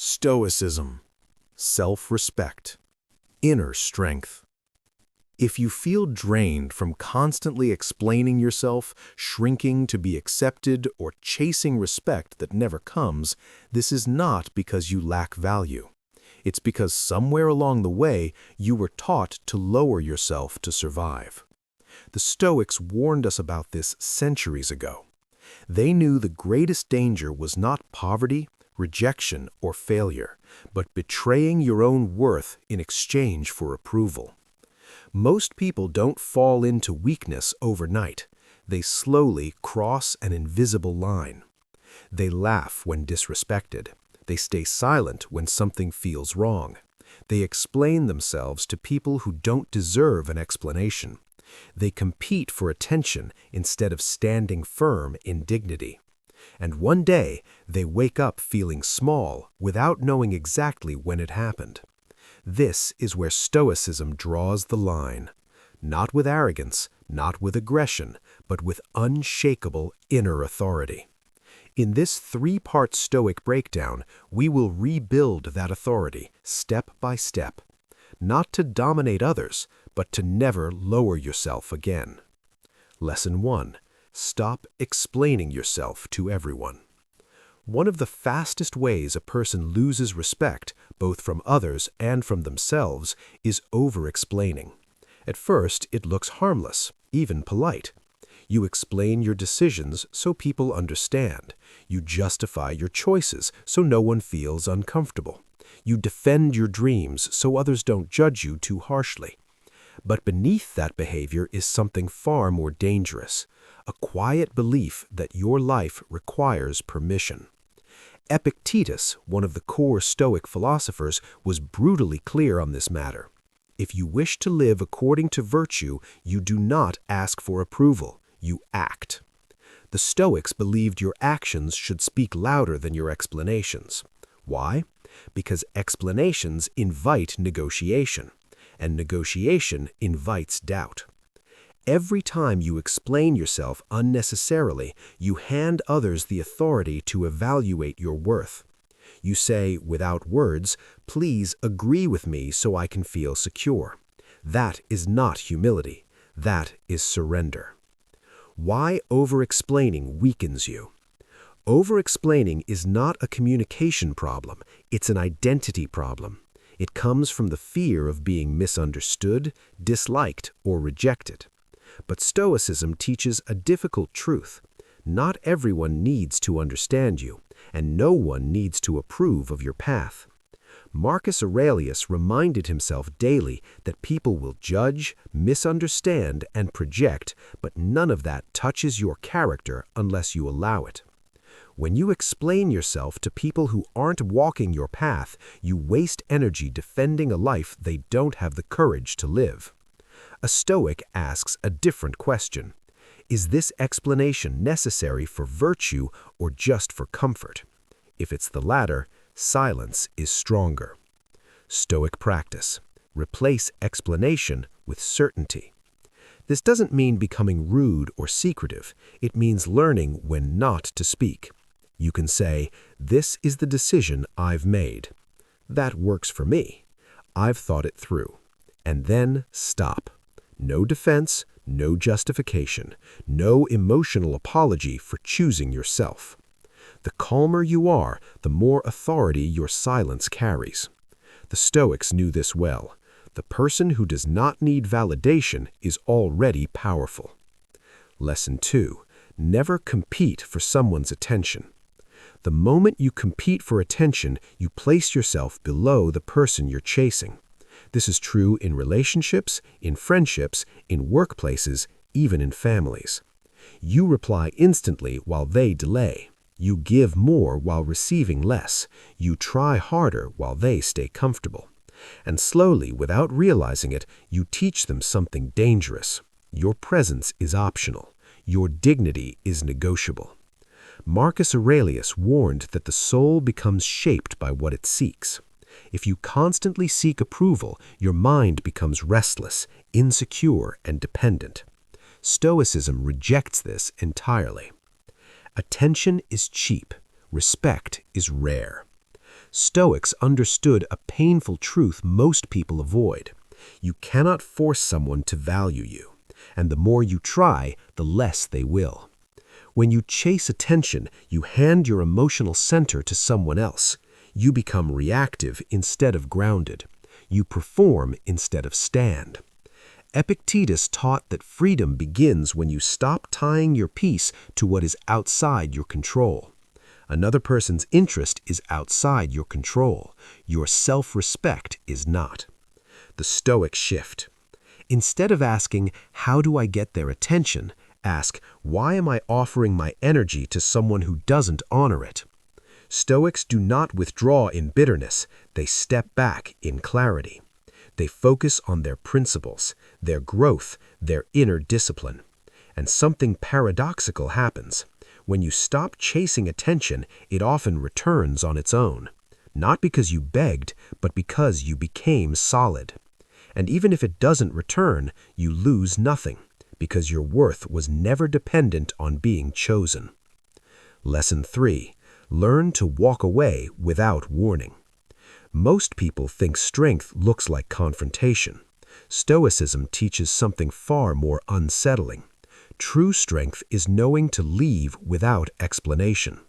Stoicism, self-respect, inner strength. If you feel drained from constantly explaining yourself, shrinking to be accepted, or chasing respect that never comes, this is not because you lack value. It's because somewhere along the way you were taught to lower yourself to survive. The Stoics warned us about this centuries ago. They knew the greatest danger was not poverty, rejection, or failure, but betraying your own worth in exchange for approval. Most people don't fall into weakness overnight. They slowly cross an invisible line. They laugh when disrespected. They stay silent when something feels wrong. They explain themselves to people who don't deserve an explanation. They compete for attention instead of standing firm in dignity. And one day, they wake up feeling small without knowing exactly when it happened. This is where Stoicism draws the line. Not with arrogance, not with aggression, but with unshakable inner authority. In this three-part Stoic breakdown, we will rebuild that authority step by step. Not to dominate others, but to never lower yourself again. Lesson 1. Stop explaining yourself to everyone. One of the fastest ways a person loses respect, both from others and from themselves, is over-explaining. At first, it looks harmless, even polite. You explain your decisions so people understand. You justify your choices so no one feels uncomfortable. You defend your dreams so others don't judge you too harshly. But beneath that behavior is something far more dangerous, a quiet belief that your life requires permission. Epictetus, one of the core Stoic philosophers, was brutally clear on this matter. If you wish to live according to virtue, you do not ask for approval, you act. The Stoics believed your actions should speak louder than your explanations. Why? Because explanations invite negotiation, and negotiation invites doubt. Every time you explain yourself unnecessarily, you hand others the authority to evaluate your worth. You say, without words, "Please agree with me so I can feel secure." That is not humility. That is surrender. Why over-explaining weakens you? Over-explaining is not a communication problem. It's an identity problem. It comes from the fear of being misunderstood, disliked, or rejected. But Stoicism teaches a difficult truth. Not everyone needs to understand you, and no one needs to approve of your path. Marcus Aurelius reminded himself daily that people will judge, misunderstand, and project, but none of that touches your character unless you allow it. When you explain yourself to people who aren't walking your path, you waste energy defending a life they don't have the courage to live. A Stoic asks a different question. Is this explanation necessary for virtue or just for comfort? If it's the latter, silence is stronger. Stoic practice. Replace explanation with certainty. This doesn't mean becoming rude or secretive. It means learning when not to speak. You can say, "This is the decision I've made. That works for me. I've thought it through." And then stop. No defense, no justification, no emotional apology for choosing yourself. The calmer you are, the more authority your silence carries. The Stoics knew this well. The person who does not need validation is already powerful. Lesson 2. Never compete for someone's attention. The moment you compete for attention, you place yourself below the person you're chasing. This is true in relationships, in friendships, in workplaces, even in families. You reply instantly while they delay. You give more while receiving less. You try harder while they stay comfortable. And slowly, without realizing it, you teach them something dangerous. Your presence is optional. Your dignity is negotiable. Marcus Aurelius warned that the soul becomes shaped by what it seeks. If you constantly seek approval, your mind becomes restless, insecure, and dependent. Stoicism rejects this entirely. Attention is cheap. Respect is rare. Stoics understood a painful truth most people avoid. You cannot force someone to value you, and the more you try, the less they will. When you chase attention, you hand your emotional center to someone else. You become reactive instead of grounded. You perform instead of stand. Epictetus taught that freedom begins when you stop tying your peace to what is outside your control. Another person's interest is outside your control. Your self-respect is not. The Stoic shift. Instead of asking, "How do I get their attention?" ask, "Why am I offering my energy to someone who doesn't honor it?" Stoics do not withdraw in bitterness. They step back in clarity. They focus on their principles, their growth, their inner discipline. And something paradoxical happens. When you stop chasing attention, it often returns on its own. Not because you begged, but because you became solid. And even if it doesn't return, you lose nothing, because your worth was never dependent on being chosen. Lesson 3. Learn to walk away without warning. Most people think strength looks like confrontation. Stoicism teaches something far more unsettling. True strength is knowing to leave without explanation.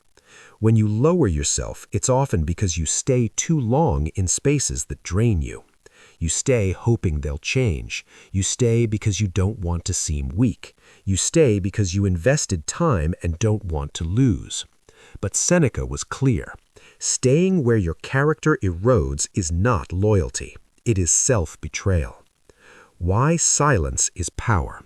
When you lower yourself, it's often because you stay too long in spaces that drain you. You stay hoping they'll change. You stay because you don't want to seem weak. You stay because you invested time and don't want to lose. But Seneca was clear. Staying where your character erodes is not loyalty. It is self-betrayal. Why silence is power.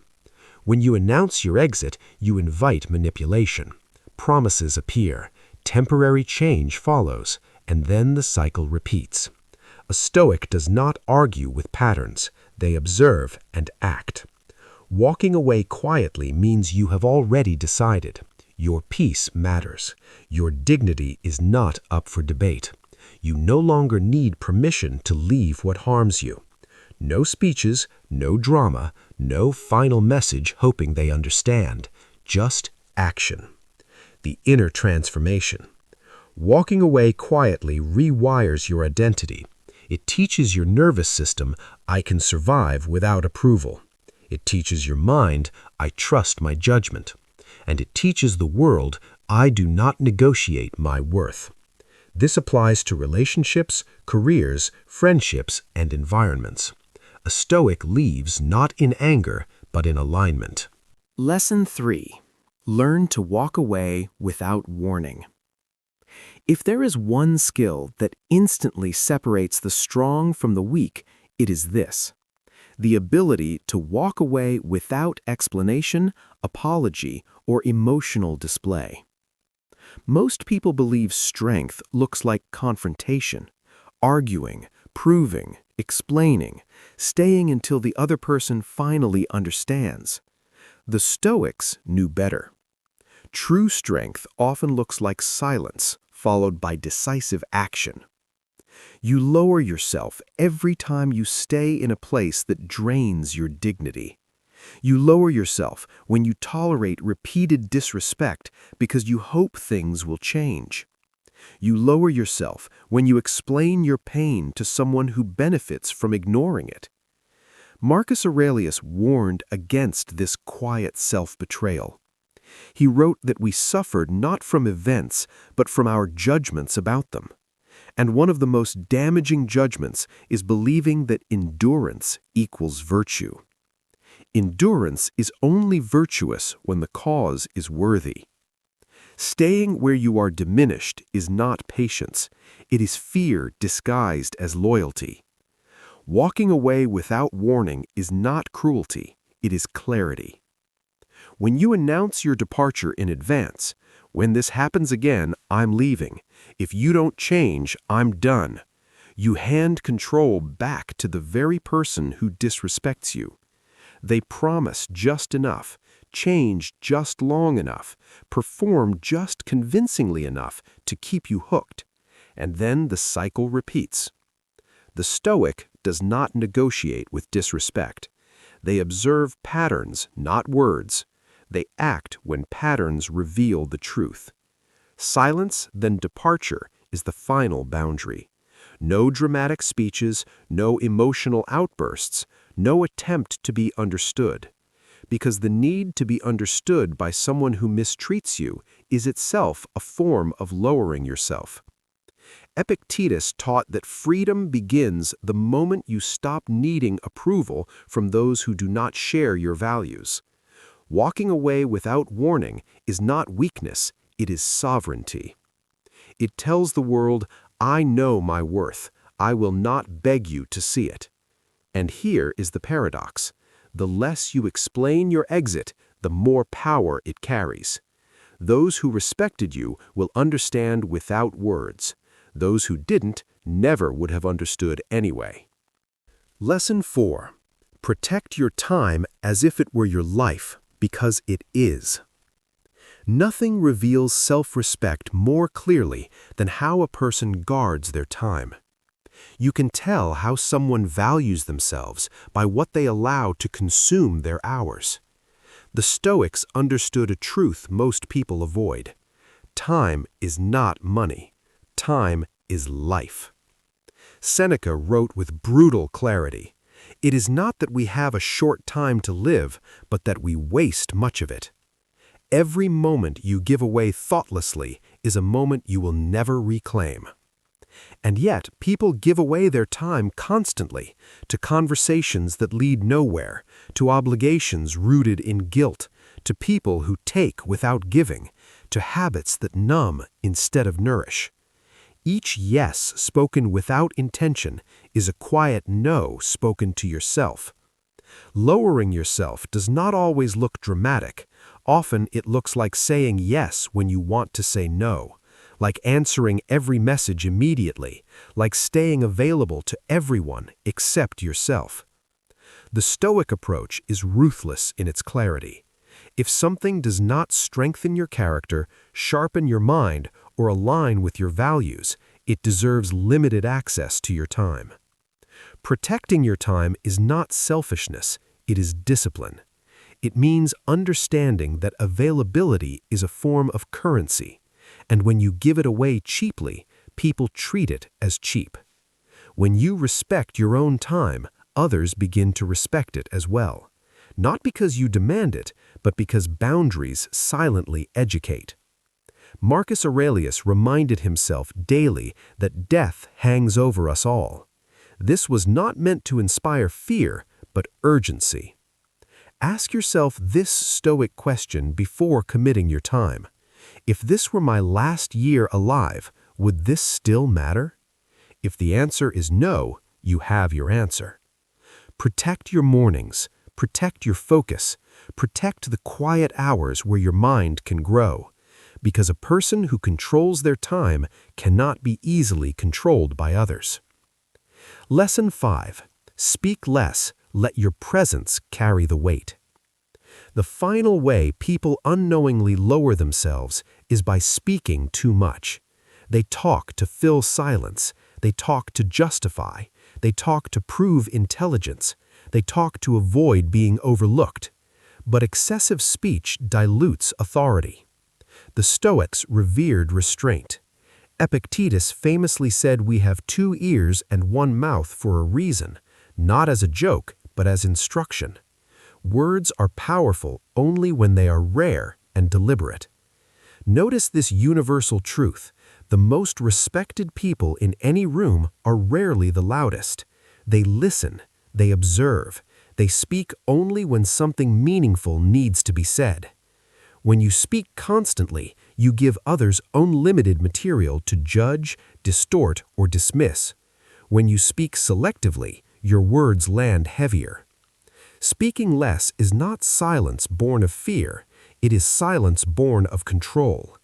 When you announce your exit, you invite manipulation. Promises appear, temporary change follows, and then the cycle repeats. A Stoic does not argue with patterns. They observe and act. Walking away quietly means you have already decided. Your peace matters. Your dignity is not up for debate. You no longer need permission to leave what harms you. No speeches, no drama, no final message hoping they understand. Just action. The inner transformation. Walking away quietly rewires your identity. It teaches your nervous system, "I can survive without approval." It teaches your mind, "I trust my judgment." And it teaches the world, "I do not negotiate my worth." This applies to relationships, careers, friendships, and environments. A Stoic leaves not in anger, but in alignment. Lesson 3. Learn to walk away without warning. If there is one skill that instantly separates the strong from the weak, it is this: the ability to walk away without explanation, apology, or emotional display. Most people believe strength looks like confrontation, arguing, proving, explaining, staying until the other person finally understands. The Stoics knew better. True strength often looks like silence, followed by decisive action. You lower yourself every time you stay in a place that drains your dignity. You lower yourself when you tolerate repeated disrespect because you hope things will change. You lower yourself when you explain your pain to someone who benefits from ignoring it. Marcus Aurelius warned against this quiet self-betrayal. He wrote that we suffered not from events, but from our judgments about them. And one of the most damaging judgments is believing that endurance equals virtue. Endurance is only virtuous when the cause is worthy. Staying where you are diminished is not patience. It is fear disguised as loyalty. Walking away without warning is not cruelty. It is clarity. When you announce your departure in advance, "When this happens again, I'm leaving. If you don't change, I'm done," you hand control back to the very person who disrespects you. They promise just enough, change just long enough, perform just convincingly enough to keep you hooked, and then the cycle repeats. The Stoic does not negotiate with disrespect. They observe patterns, not words. They act when patterns reveal the truth. Silence, then departure, is the final boundary. No dramatic speeches, no emotional outbursts, no attempt to be understood. Because the need to be understood by someone who mistreats you is itself a form of lowering yourself. Epictetus taught that freedom begins the moment you stop needing approval from those who do not share your values. Walking away without warning is not weakness, it is sovereignty. It tells the world, I know my worth, I will not beg you to see it. And here is the paradox. The less you explain your exit, the more power it carries. Those who respected you will understand without words. Those who didn't never would have understood anyway. Lesson 4. Protect your time as if it were your life, because it is. Nothing reveals self-respect more clearly than how a person guards their time. You can tell how someone values themselves by what they allow to consume their hours. The Stoics understood a truth most people avoid. Time is not money. Time is life. Seneca wrote with brutal clarity, "It is not that we have a short time to live, but that we waste much of it." Every moment you give away thoughtlessly is a moment you will never reclaim. And yet, people give away their time constantly to conversations that lead nowhere, to obligations rooted in guilt, to people who take without giving, to habits that numb instead of nourish. Each yes spoken without intention is a quiet no spoken to yourself. Lowering yourself does not always look dramatic. Often it looks like saying yes when you want to say no, like answering every message immediately, like staying available to everyone except yourself. The Stoic approach is ruthless in its clarity. If something does not strengthen your character, sharpen your mind, or align with your values, it deserves limited access to your time. Protecting your time is not selfishness, it is discipline. It means understanding that availability is a form of currency, and when you give it away cheaply, people treat it as cheap. When you respect your own time, others begin to respect it as well. Not because you demand it, but because boundaries silently educate. Marcus Aurelius reminded himself daily that death hangs over us all. This was not meant to inspire fear, but urgency. Ask yourself this Stoic question before committing your time. If this were my last year alive, would this still matter? If the answer is no, you have your answer. Protect your mornings, protect your focus, protect the quiet hours where your mind can grow, because a person who controls their time cannot be easily controlled by others. Lesson 5. Speak less, let your presence carry the weight. The final way people unknowingly lower themselves is by speaking too much. They talk to fill silence. They talk to justify. They talk to prove intelligence. They talk to avoid being overlooked. But excessive speech dilutes authority. The Stoics revered restraint. Epictetus famously said we have 2 ears and 1 mouth for a reason, not as a joke, but as instruction. Words are powerful only when they are rare and deliberate. Notice this universal truth. The most respected people in any room are rarely the loudest. They listen, they observe, they speak only when something meaningful needs to be said. When you speak constantly, you give others unlimited material to judge, distort, or dismiss. When you speak selectively, your words land heavier. Speaking less is not silence born of fear, it is silence born of control.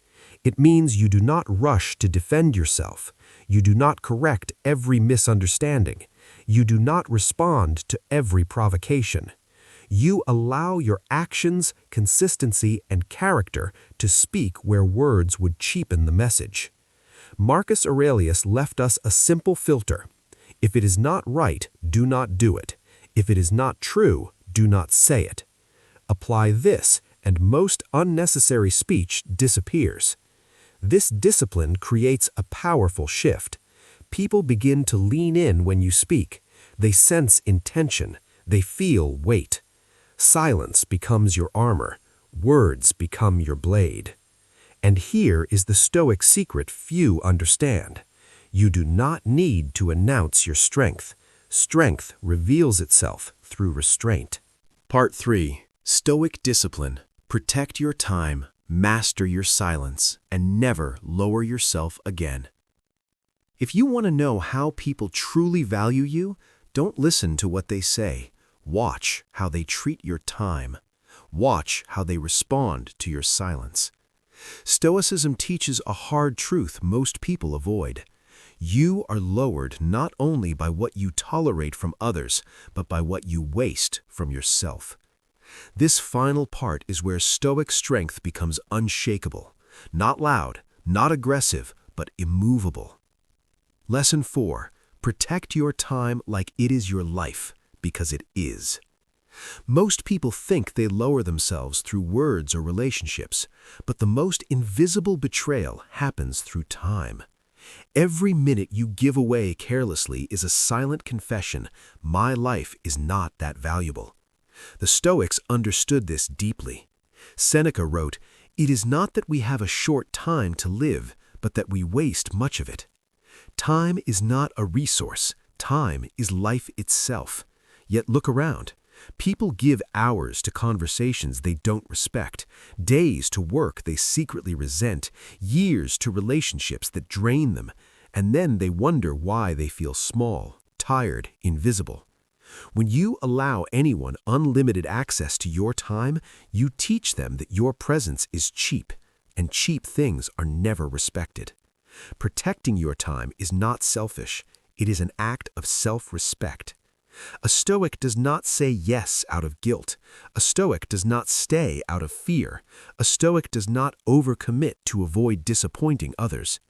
It means you do not rush to defend yourself. You do not correct every misunderstanding. You do not respond to every provocation. You allow your actions, consistency, and character to speak where words would cheapen the message. Marcus Aurelius left us a simple filter. If it is not right, do not do it. If it is not true, do not say it. Apply this, and most unnecessary speech disappears. This discipline creates a powerful shift. People begin to lean in when you speak. They sense intention. They feel weight. Silence becomes your armor. Words become your blade. And here is the Stoic secret few understand. You do not need to announce your strength. Strength reveals itself through restraint. Part 3. Stoic discipline. Protect your time, master your silence, and never lower yourself again. If you want to know how people truly value you, don't listen to what they say. Watch how they treat your time. Watch how they respond to your silence. Stoicism teaches a hard truth most people avoid. You are lowered not only by what you tolerate from others, but by what you waste from yourself. This final part is where Stoic strength becomes unshakable, not loud, not aggressive, but immovable. Lesson 4. Protect your time like it is your life, because it is. Most people think they lower themselves through words or relationships, but the most invisible betrayal happens through time. Every minute you give away carelessly is a silent confession, my life is not that valuable. The Stoics understood this deeply. Seneca wrote, "It is not that we have a short time to live, but that we waste much of it." Time is not a resource. Time is life itself. Yet look around. People give hours to conversations they don't respect, days to work they secretly resent, years to relationships that drain them, and then they wonder why they feel small, tired, invisible. When you allow anyone unlimited access to your time, you teach them that your presence is cheap, and cheap things are never respected. Protecting your time is not selfish. It is an act of self-respect. A Stoic does not say yes out of guilt. A Stoic does not stay out of fear. A Stoic does not overcommit to avoid disappointing others.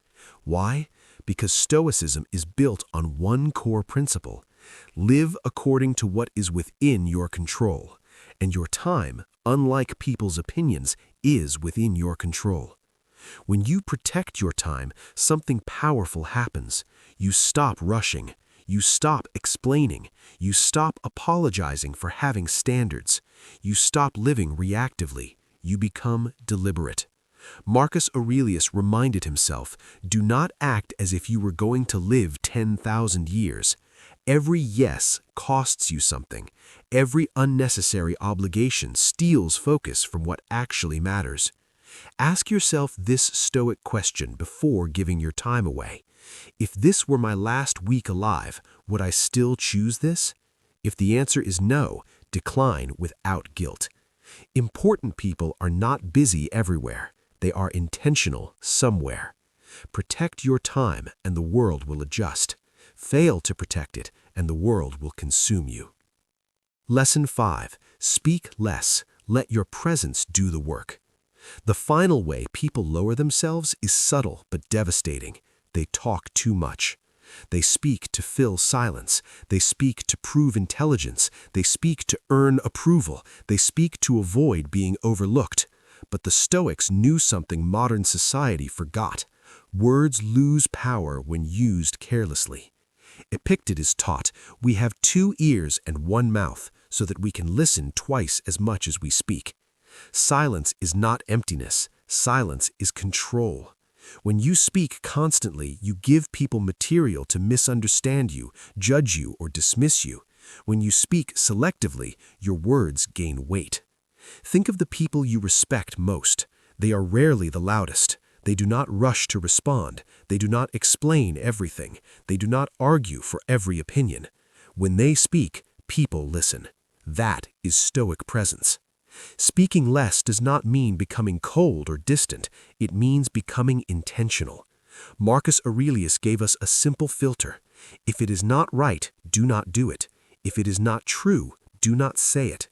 Why? Because Stoicism is built on one core principle. Live according to what is within your control. And your time, unlike people's opinions, is within your control. When you protect your time, something powerful happens. You stop rushing. You stop explaining. You stop apologizing for having standards. You stop living reactively. You become deliberate. Marcus Aurelius reminded himself, do not act as if you were going to live 10,000 years. Every yes costs you something. Every unnecessary obligation steals focus from what actually matters. Ask yourself this Stoic question before giving your time away. If this were my last week alive, would I still choose this? If the answer is no, decline without guilt. Important people are not busy everywhere. They are intentional somewhere. Protect your time and the world will adjust. Fail to protect it and the world will consume you. Lesson 5. Speak less. Let your presence do the work. The final way people lower themselves is subtle but devastating. They talk too much. They speak to fill silence. They speak to prove intelligence. They speak to earn approval. They speak to avoid being overlooked. But the Stoics knew something modern society forgot. Words lose power when used carelessly. Epictetus taught, we have 2 ears and 1 mouth, so that we can listen twice as much as we speak. Silence is not emptiness. Silence is control. When you speak constantly, you give people material to misunderstand you, judge you, or dismiss you. When you speak selectively, your words gain weight. Think of the people you respect most. They are rarely the loudest. They do not rush to respond. They do not explain everything. They do not argue for every opinion. When they speak, people listen. That is Stoic presence. Speaking less does not mean becoming cold or distant. It means becoming intentional. Marcus Aurelius gave us a simple filter. If it is not right, do not do it. If it is not true, do not say it.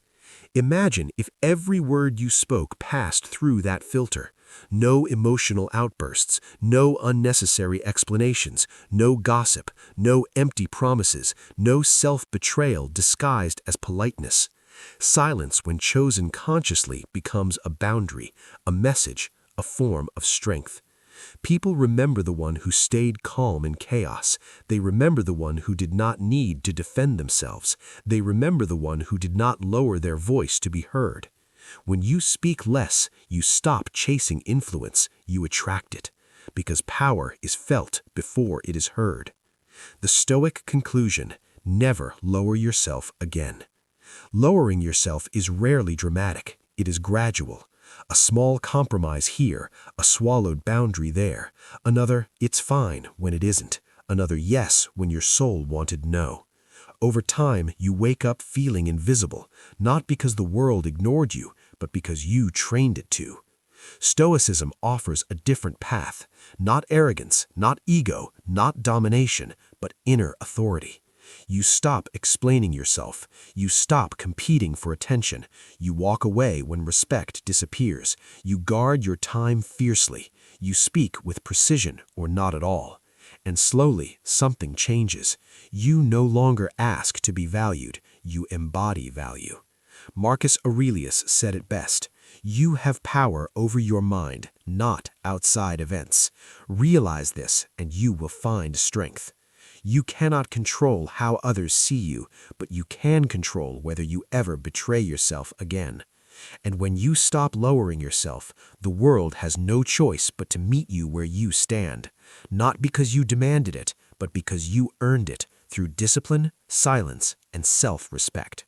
Imagine if every word you spoke passed through that filter. No emotional outbursts, no unnecessary explanations, no gossip, no empty promises, no self-betrayal disguised as politeness. Silence, when chosen consciously, becomes a boundary, a message, a form of strength. People remember the one who stayed calm in chaos. They remember the one who did not need to defend themselves. They remember the one who did not lower their voice to be heard. When you speak less, you stop chasing influence, you attract it, because power is felt before it is heard. The Stoic conclusion: never lower yourself again. Lowering yourself is rarely dramatic. It is gradual. A small compromise here, a swallowed boundary there, another "it's fine" when it isn't, another "yes" when your soul wanted "no." Over time, you wake up feeling invisible, not because the world ignored you, but because you trained it to. Stoicism offers a different path, not arrogance, not ego, not domination, but inner authority. You stop explaining yourself. You stop competing for attention. You walk away when respect disappears. You guard your time fiercely. You speak with precision or not at all. And slowly, something changes. You no longer ask to be valued. You embody value. Marcus Aurelius said it best: you have power over your mind, not outside events. Realize this, and you will find strength. You cannot control how others see you, but you can control whether you ever betray yourself again. And when you stop lowering yourself, the world has no choice but to meet you where you stand, not because you demanded it, but because you earned it through discipline, silence, and self-respect.